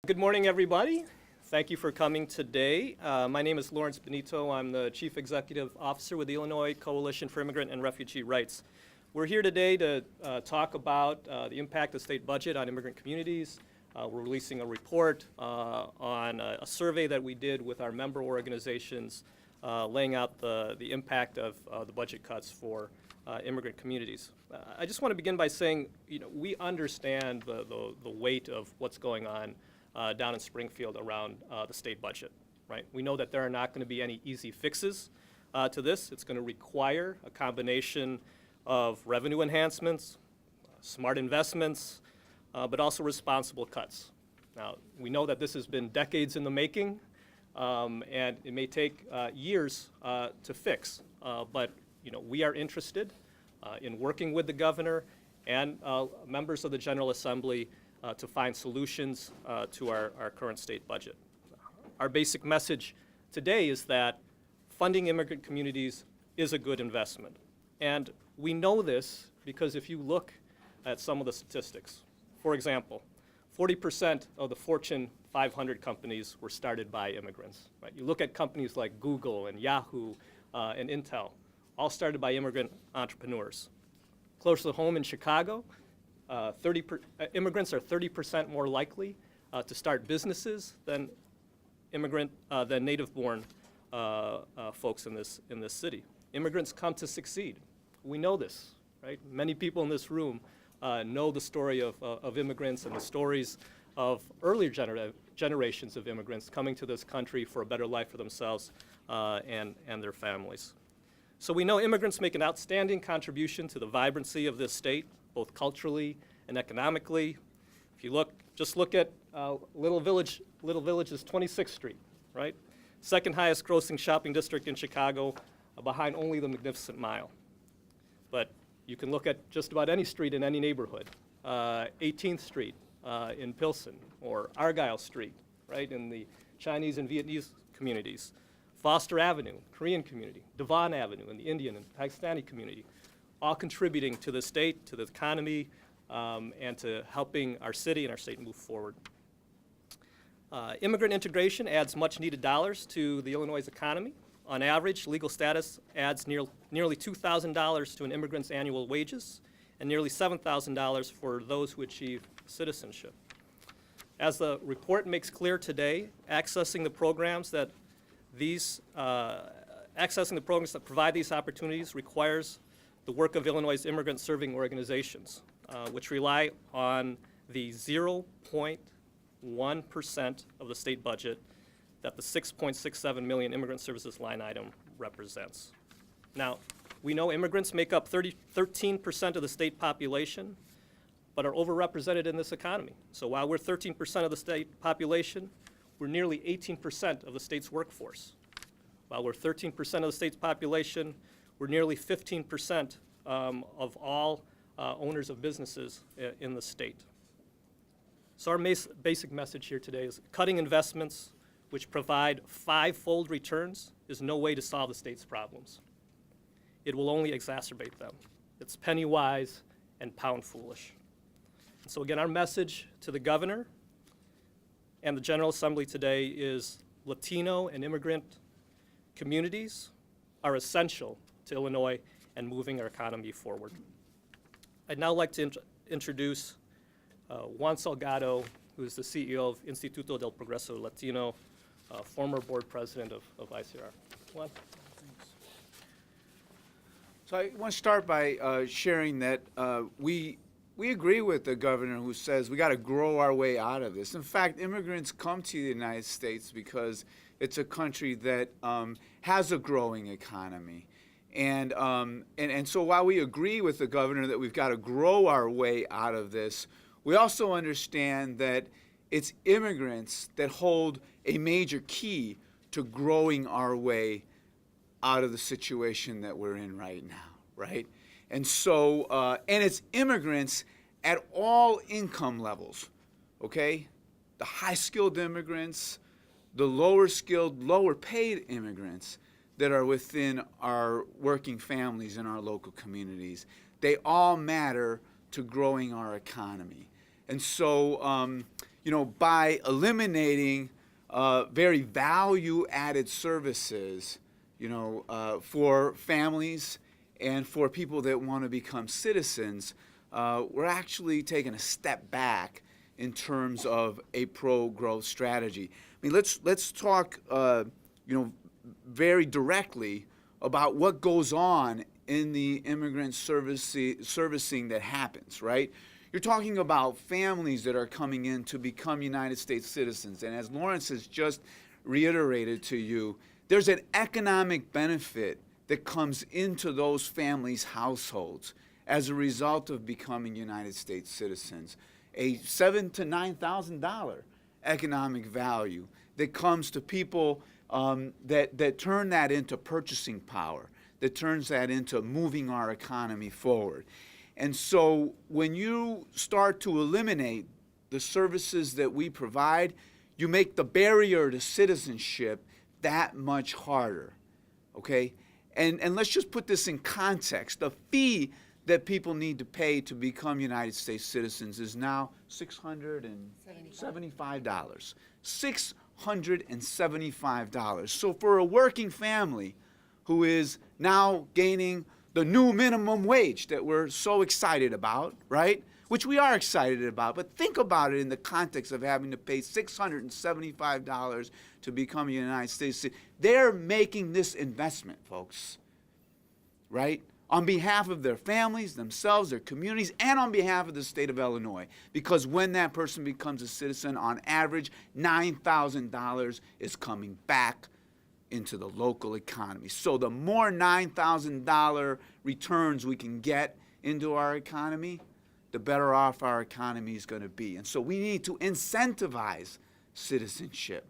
Good morning, everybody. Thank you for coming today. My name is Lawrence Benito. I'm the Chief Executive Officer with the Illinois Coalition for Immigrant and Refugee Rights. We're here today to talk about the impact of the state budget on immigrant communities. We're releasing a report on a survey that we did with our member organizations laying out the impact of the budget cuts for immigrant communities. I just want to begin by saying, we understand the weight of what's going on down in Springfield around the state budget, right? We know that there are not going to be any easy fixes to this. It's going to require a combination of revenue enhancements, smart investments, but also responsible cuts. Now, we know that this has been decades in the making, and it may take years to fix, but we are interested in working with the governor and members of the General Assembly to find solutions to our current state budget. Our basic message today is that funding immigrant communities is a good investment. And we know this because if you look at some of the statistics, for example, 40% of the Fortune 500 companies were started by immigrants. Right? You look at companies like Google and Yahoo and Intel, all started by immigrant entrepreneurs. Close to home in Chicago, immigrants are 30% more likely to start businesses than native-born folks in this city. Immigrants come to succeed. We know this, right? Many people in this room know the story of immigrants and the stories of earlier generations of immigrants coming to this country for a better life for themselves and their families. So we know immigrants make an outstanding contribution to the vibrancy of this state, both culturally and economically. If you just look at Little Village's 26th Street, right? Second highest grossing shopping district in Chicago, behind only the Magnificent Mile. But you can look at just about any street in any neighborhood. 18th Street in Pilsen, or Argyle Street, right, in the Chinese and Vietnamese communities. Foster Avenue, Korean community, Devon Avenue in the Indian and Pakistani community, all contributing to the state, to the economy, and to helping our city and our state move forward. Immigrant integration adds much needed dollars to the Illinois economy. On average, legal status adds nearly $2,000 to an immigrant's annual wages and nearly $7,000 for those who achieve citizenship. As the report makes clear today, accessing the programs that provide these opportunities requires the work of Illinois' immigrant serving organizations, which rely on the 0.1% of the state budget that the 6.67 million immigrant services line item represents. Now, we know immigrants make up 13% of the state population, but are overrepresented in this economy. So while we're 13% of the state population, we're nearly 18% of the state's workforce. While we're 13% of the state's population, we're nearly 15% of all owners of businesses in the state. So our basic message here today is cutting investments which provide five-fold returns is no way to solve the state's problems. It will only exacerbate them. It's penny wise and pound foolish. And so again, our message to the governor and the General Assembly today is Latino and immigrant communities are essential to Illinois and moving our economy forward. I'd now like to introduce Juan Salgado, who is the CEO of Instituto del Progreso Latino, former board president of ICIRR. Juan? Thanks. So I want to start by sharing that we agree with the governor who says we got to grow our way out of this. In fact, immigrants come to the United States because it's a country that has a growing economy. And so while we agree with the governor that we've got to grow our way out of this, we also understand that it's immigrants that hold a major key to growing our way out of the situation that we're in right now, right? And so, and it's immigrants at all income levels, okay? The high-skilled immigrants, the lower-skilled, lower-paid immigrants that are within our working families in our local communities. They all matter to growing our economy. And so, by eliminating very value-added services, for families and for people that want to become citizens, we're actually taking a step back in terms of a pro-growth strategy. I mean, let's talk, very directly about what goes on in the immigrant servicing that happens, right? You're talking about families that are coming in to become United States citizens. And as Lawrence has just reiterated to you, there's an economic benefit that comes into those families' households as a result of becoming United States citizens. A $7,000 to $9,000 economic value that comes to people that turn that into purchasing power, that turns that into moving our economy forward. And so when you start to eliminate the services that we provide, you make the barrier to citizenship that much harder, okay? And let's just put this in context. The fee that people need to pay to become United States citizens is now $675. $675. So for a working family who is now gaining the new minimum wage that we're so excited about, right? Which we are excited about, but think about it in the context of having to pay $675 to become a United States citizen. They're making this investment, folks, right? On behalf of their families, themselves, their communities, and on behalf of the state of Illinois. Because when that person becomes a citizen, on average, $9,000 is coming back into the local economy. So the more $9,000 returns we can get into our economy, the better off our economy is going to be. And so we need to incentivize citizenship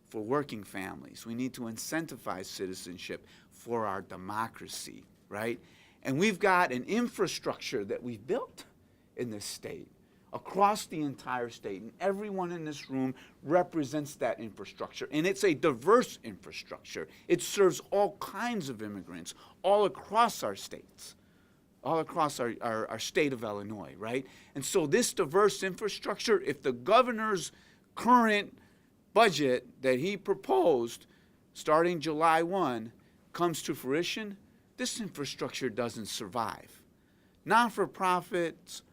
for working families. We need to incentivize citizenship for our democracy, right? And we've got an infrastructure that we've built in this state, across the entire state, and everyone in this room represents that infrastructure. And it's a diverse infrastructure. It serves all kinds of immigrants all across our states, all across our state of Illinois, right? And so this diverse infrastructure, if the governor's current budget that he proposed starting July 1 comes to fruition, this infrastructure doesn't survive. Non-for-profits,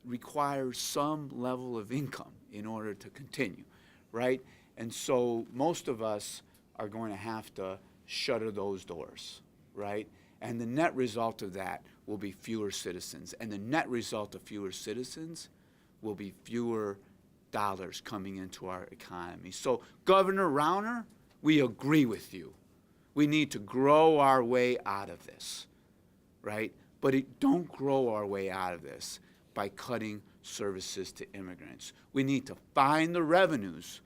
requires some level of income in order to continue, right? And so most of us are going to have to shutter those doors, right? And the net result of that will be fewer citizens. And the net result of fewer citizens will be fewer dollars coming into our economy. So, Governor Rauner, we agree with you. We need to grow our way out of this, right? But don't grow our way out of this by cutting services to immigrants. We need to find the revenues,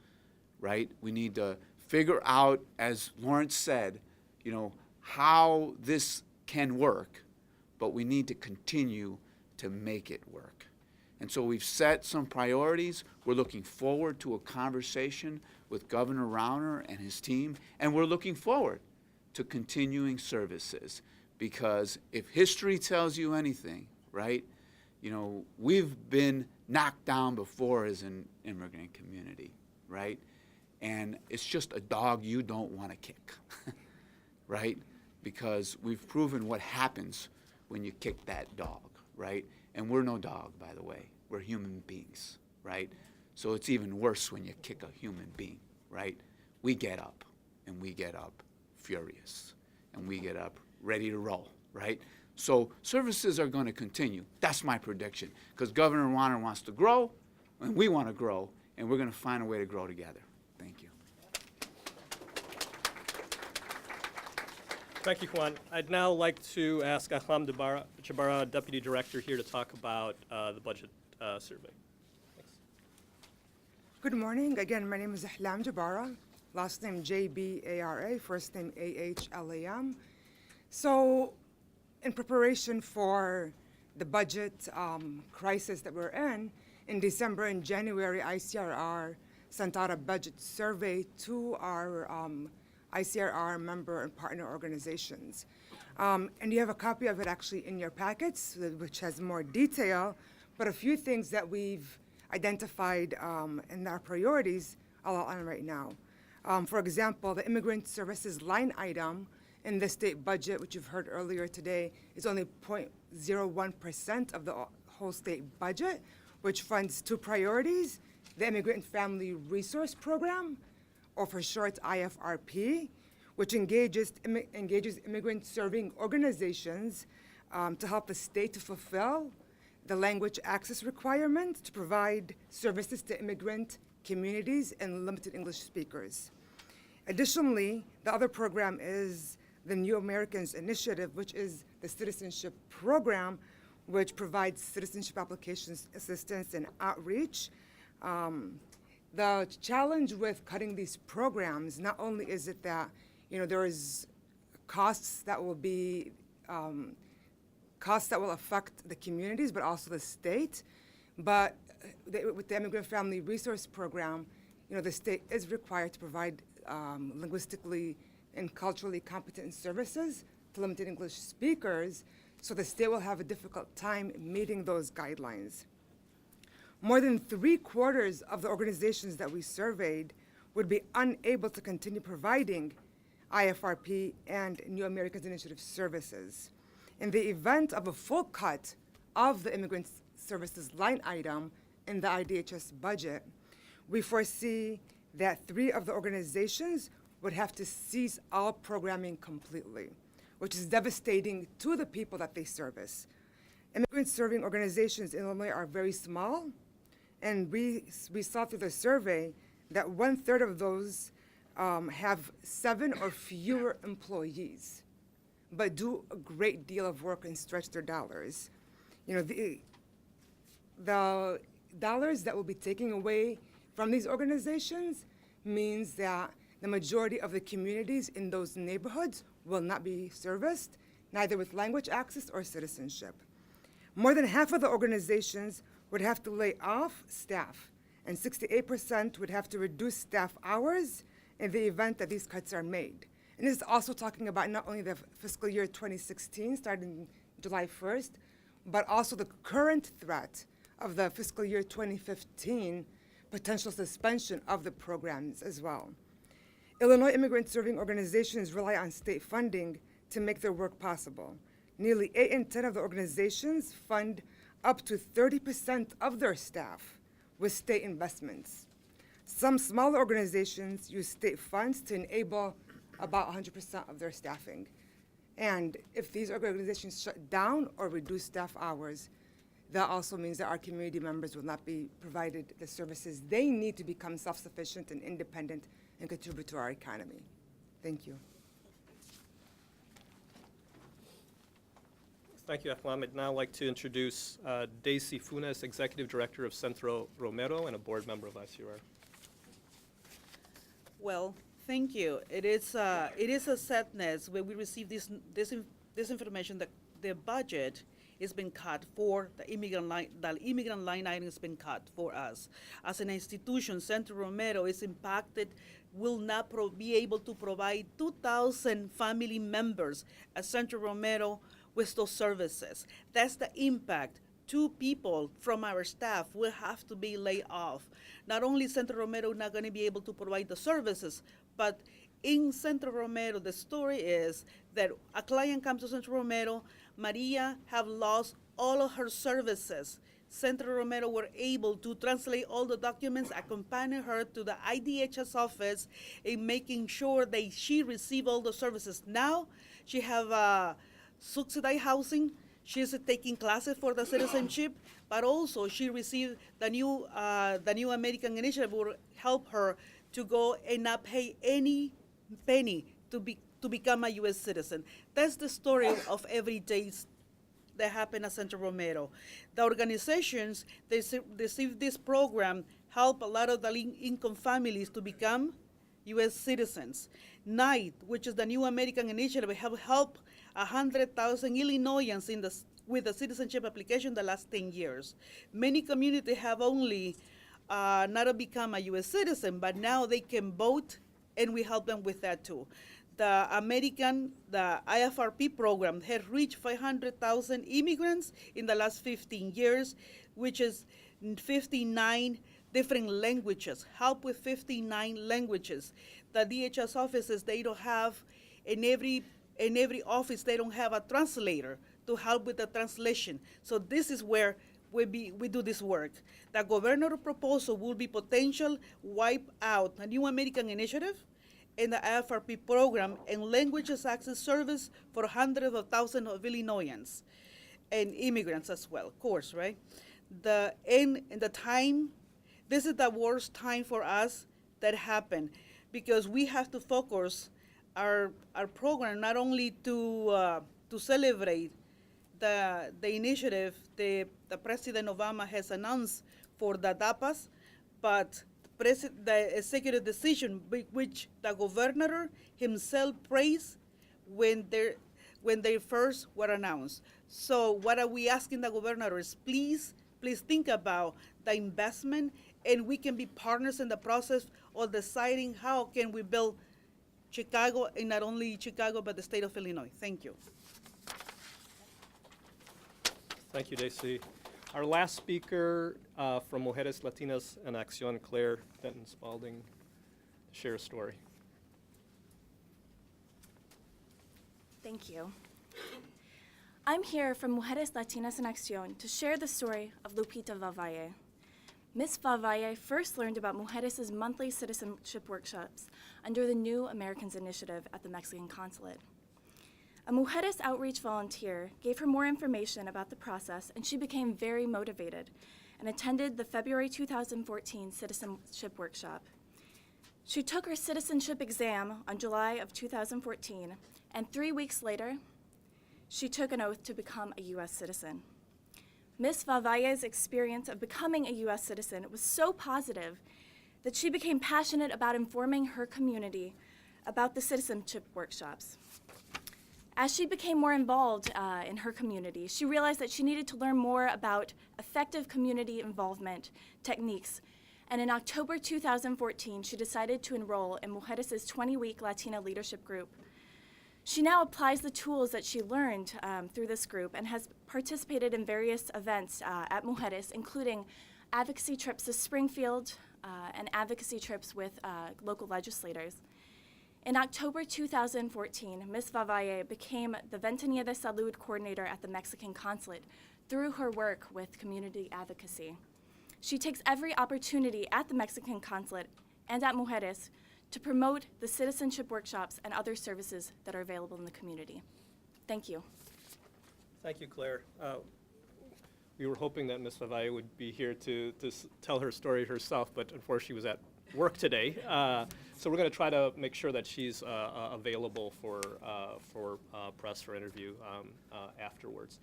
right? We need to figure out, as Lawrence said, how this can work, but we need to continue to make it work. And so we've set some priorities. We're looking forward to a conversation with Governor Rauner and his team, and we're looking forward to continuing services. Because if history tells you anything, right, we've been knocked down before as an immigrant community, right? And it's just a dog you don't want to kick, right? Because we've proven what happens when you kick that dog, right? And we're no dog, by the way. We're human beings, right? So it's even worse when you kick a human being, right? We get up, and we get up furious, and we get up ready to roll, right? So services are going to continue. That's my prediction, because Governor Rauner wants to grow, and we want to grow, and we're going to find a way to grow together. Thank you. Thank you, Juan. I'd now like to ask Ahlam Jabara, Deputy Director, here to talk about the budget survey. Thanks. Good morning. Again, my name is Ahlam Jabara, last name J-B-A-R-A, first name A-H-L-A-M. So in preparation for the budget crisis that we're in December and January, ICIRR sent out a budget survey to our ICIRR member and partner organizations. And you have a copy of it actually in your packets, which has more detail, but a few things that we've identified in our priorities, I'll outline right now. For example, the immigrant services line item in the state budget, which you've heard earlier today, is only 0.01% of the whole state budget, which funds two priorities: the Immigrant and Family Resource Program, or for short IFRP, which engages immigrant serving organizations to help the state to fulfill the language access requirement to provide services to immigrant communities and limited English speakers. Additionally, the other program is the New Americans Initiative, which is the citizenship program, which provides citizenship applications assistance and outreach. The challenge with cutting these programs, not only is it that there is costs that will be costs that will affect the communities, but also the state. But with the Immigrant Family Resource Program, the state is required to provide linguistically and culturally competent services to limited English speakers, so the state will have a difficult time meeting those guidelines. More than 3/4 of the organizations that we surveyed would be unable to continue providing IFRP and New Americans Initiative services. In the event of a full cut of the immigrant services line item in the IDHS budget, we foresee that 3 of the organizations would have to cease all programming completely, which is devastating to the people that they service. Immigrant serving organizations in Illinois are very small, and we saw through the survey that 1/3 of those have 7 or fewer employees, but do a great deal of work and stretch their dollars. The dollars that will be taken away from these organizations means that the majority of the communities in those neighborhoods will not be serviced, neither with language access or citizenship. More than half of the organizations would have to lay off staff, and 68% would have to reduce staff hours in the event that these cuts are made. And this is also talking about not only the fiscal year 2016, starting July 1st, but also the current threat of the fiscal year 2015 potential suspension of the programs as well. Illinois immigrant serving organizations rely on state funding to make their work possible. Nearly 8 in 10 of the organizations fund up to 30% of their staff with state investments. Some smaller organizations use state funds to enable about 100% of their staffing. And if these organizations shut down or reduce staff hours, that also means that our community members will not be provided the services they need to become self-sufficient and independent and contribute to our economy. Thank you. Thank you, Ahlam. I'd now like to introduce Daisy Funes, Executive Director of Centro Romero and a board member of ICIRR. Well, thank you. It is a sadness when we receive this information that the budget has been cut for the immigrant line item has been cut for us. As an institution, Centro Romero is impacted, will not be able to provide 2,000 family members at Centro Romero with those services. That's the impact. 2 people from our staff will have to be laid off. Not only Centro Romero not going to be able to provide the services, but in Centro Romero, the story is that a client comes to Centro Romero, Maria have lost all of her services. Centro Romero were able to translate all the documents, accompany her to the IDHS office in making sure that she received all the services. Now she have subsidized housing. She's taking classes for the citizenship, but also she received the new American Initiative will help her to go and not pay any penny to become a U.S. citizen. That's the story of every day that happen at Centro Romero. The organizations they receive this program help a lot of the income families to become U.S. citizens. NIGHT, which is the New American Initiative, have helped 100,000 Illinoisans with the citizenship application the last 10 years. Many communities have only not become a U.S. citizen, but now they can vote, and we help them with that too. the IFRP program has reached 500,000 immigrants in the last 15 years, which is 59 different languages, help with 59 languages. The DHS offices, they don't have, in every office, they don't have a translator to help with the translation. So this is where we do this work. The governor proposal will be potential wipe out a new American initiative in the IFRP program and languages access service for hundreds of thousands of Illinoisans and immigrants as well, of course, right? In the time, this is the worst time for us that happened because we have to focus our program not only to celebrate the initiative the President Obama has announced for the DAPAs, but the executive decision which the governor himself praised when they first were announced. So what are we asking the governor is please think about the investment, and we can be partners in the process of deciding how can we build Chicago, and not only Chicago, but the state of Illinois. Thank you. Thank you, Daisy. Our last speaker from Mujeres Latinas en Acción, Claire Denton-Spalding, to share a story. Thank you. I'm here from Mujeres Latinas en Acción to share the story of Lupita Valvalle. Ms. Valvalle first learned about Mujeres' monthly citizenship workshops under the New Americans Initiative at the Mexican Consulate. A Mujeres outreach volunteer gave her more information about the process, and she became very motivated and attended the February 2014 citizenship workshop. She took her citizenship exam on July of 2014, and 3 weeks later, she took an oath to become a U.S. citizen. Ms. Valvalle's experience of becoming a U.S. citizen was so positive that she became passionate about informing her community about the citizenship workshops. As she became more involved in her community, she realized that she needed to learn more about effective community involvement techniques. And in October 2014, she decided to enroll in Mujeres' 20-week Latina leadership group. She now applies the tools that she learned through this group and has participated in various events at Mujeres, including advocacy trips to Springfield and advocacy trips with local legislators. In October 2014, Ms. Valvalle became the Ventanilla de Salud coordinator at the Mexican Consulate through her work with community advocacy. She takes every opportunity at the Mexican Consulate and at Mujeres to promote the citizenship workshops and other services that are available in the community. Thank you. Thank you, Claire. We were hoping that Ms. Valvalle would be here to tell her story herself, but unfortunately she was at work today. So we're going to try to make sure that she's available for press or interview afterwards.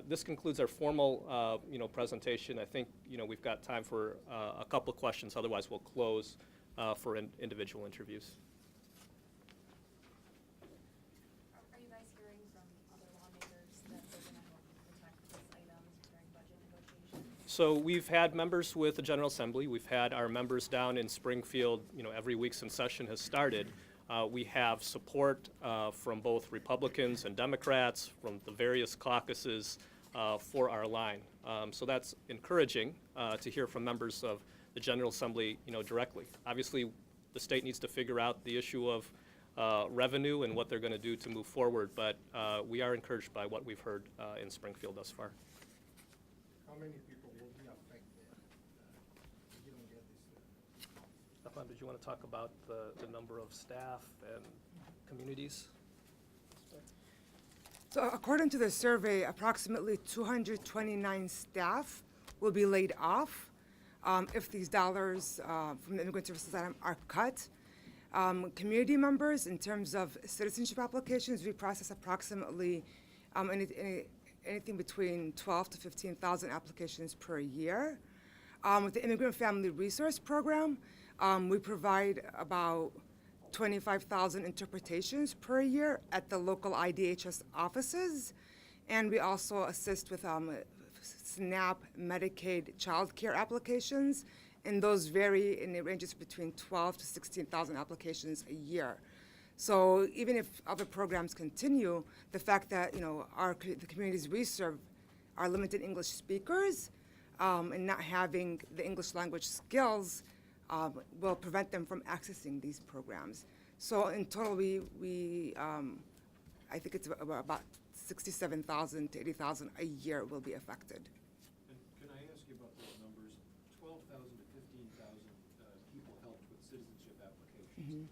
This concludes our formal presentation. I think we've got time for a couple of questions. Otherwise, we'll close for individual interviews. Are you guys hearing from other lawmakers that they're going to help protect these items during budget negotiations? So we've had members with the General Assembly. We've had our members down in Springfield, every week since session has started. We have support from both Republicans and Democrats, from the various caucuses for our line. So that's encouraging to hear from members of the General Assembly, directly. Obviously, the state needs to figure out the issue of revenue and what they're going to do to move forward, but we are encouraged by what we've heard in Springfield thus far. How many people will be affected if you don't get this? Stefan, did you want to talk about the number of staff and communities? So according to the survey, approximately 229 staff will be laid off if these dollars from the immigrant services item are cut. Community members, in terms of citizenship applications, we process approximately anything between 12 to 15,000 applications per year. With the Immigrant Family Resource Program, we provide about 25,000 interpretations per year at the local IDHS offices, and we also assist with SNAP, Medicaid, child care applications, and those vary, and it ranges between 12 to 16,000 applications a year. So even if other programs continue, the fact that, the communities we serve are limited English speakers, and not having the English language skills will prevent them from accessing these programs. So in total, I think it's about 67,000 to 80,000 a year will be affected. And can I ask you about those numbers? 12,000 to 15,000 people helped with citizenship applications.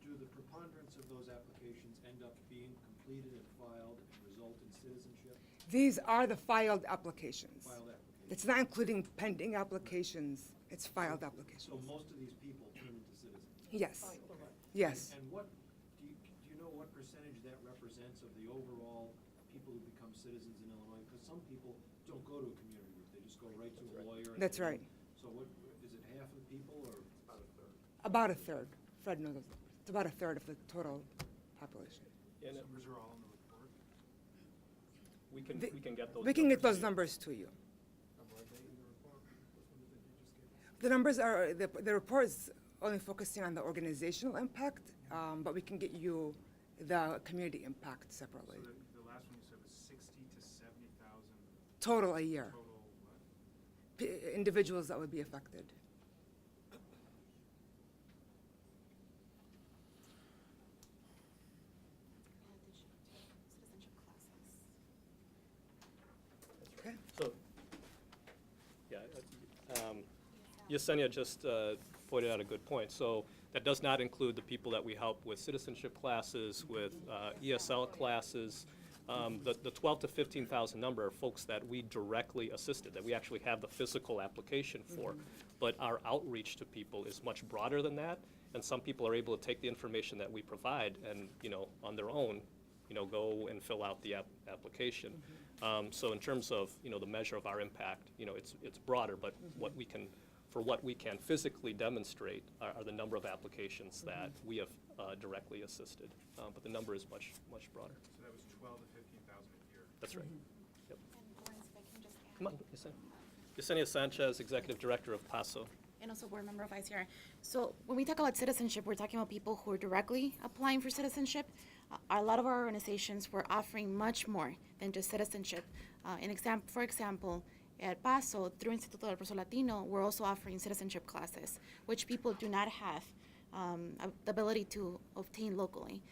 Do the preponderance of those applications end up being completed and filed and result in citizenship? These are the filed applications. Filed applications. It's not including pending applications, it's filed So applications. most of these people turn into citizens? Yes, yes. And what, do you know what percentage that represents of the overall people who become citizens in Illinois? Because some people don't go to a community group, they just go right to a lawyer. and That's they- right. So what, is it half of the people or? About a third. Fred knows those numbers. It's about a third of the total population. And it- Numbers are all in the report. we can get those. We can get those to you. numbers to you. Are they in the report? Those numbers that you just gave us? The numbers are, the report is only focusing on the organizational impact, but we can get you the community impact separately. So the last one you said was 60 to 70,000 Total a year, total what? individuals that would be affected. Citizenship classes. Okay? So, yeah, Yesenia just pointed out a good point. So that does not include the people that we help with citizenship classes, with ESL classes. The 12 to 15,000 number are folks that we directly assisted, that we actually have the physical application for. But our outreach to people is much broader than that, and some people are able to take the information that we provide and, on their own, go and fill out the application. So in terms of, the measure of our impact, it's broader, but what we can physically demonstrate are the number of applications that we have directly assisted. But the number is much, much broader. So that was 12 to 15,000 a year. That's right. Yep. And Lawrence, if I can just add. Come on, Yesenia Sanchez, Executive Director of PASO. And also board member of ICIRR. So when we talk about citizenship, we're talking about people who are directly applying for citizenship. A lot of our organizations were offering much more than just citizenship. For example, at PASO, through Instituto del Profesor Latino, we're also offering citizenship classes, which people do not have the ability to obtain locally.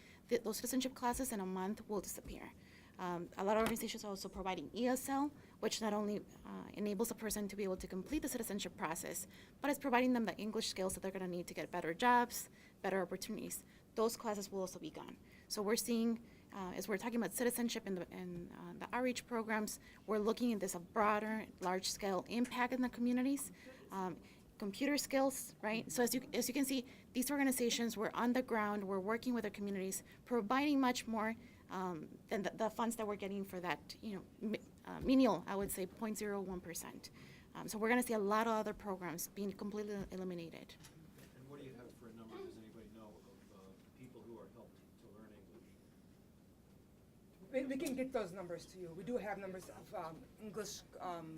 Those citizenship classes in a month will disappear. A lot of organizations are also providing ESL, which not only enables a person to be able to complete the citizenship process, but it's providing them the English skills that they're going to need to get better jobs, better opportunities. Those classes will also be gone. So we're seeing, as we're talking about citizenship and the outreach programs, we're looking at this a broader, large-scale impact in the communities. Computer skills, right? So as you can see, these organizations were on the ground, we're working with the communities, providing much more than the funds that we're getting for that, menial, I would say 0.01%. So we're gonna see a lot of other programs being completely eliminated. And what do you have for a number, does anybody know, of people who are helped to learn English? We can get those numbers to you. We do have numbers of English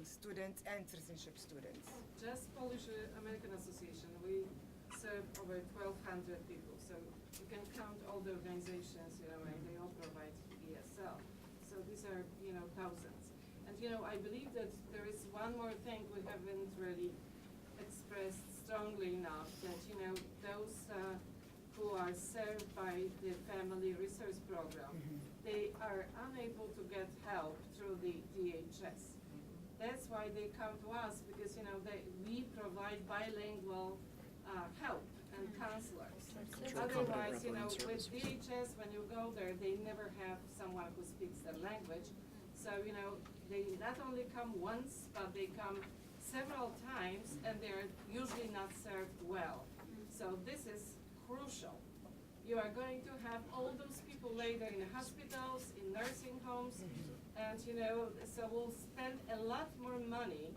students and citizenship students. Just Polish American Association, we serve over 1,200 people. So you can count all the organizations, and they all provide ESL. So these are, thousands. And, I believe that there is one more thing we haven't really expressed strongly enough, that, those who are served by the Family Resource Program, they are unable to get help through the DHS. That's why they come to us, because, we provide bilingual help and counselors. Otherwise, with DHS, when you go there, they never have someone who speaks their language. So, they not only come once, but they come several times, and they're usually not served well. So this is crucial. You are going to have all those people later in hospitals, in nursing homes, and, so we'll spend a lot more money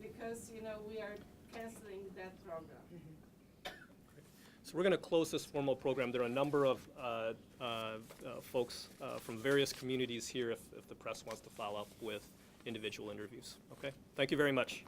because, we are canceling that program. So we're going to close this formal program. There are a number of folks from various communities here if the press wants to follow up with individual interviews. Okay? Thank you very much.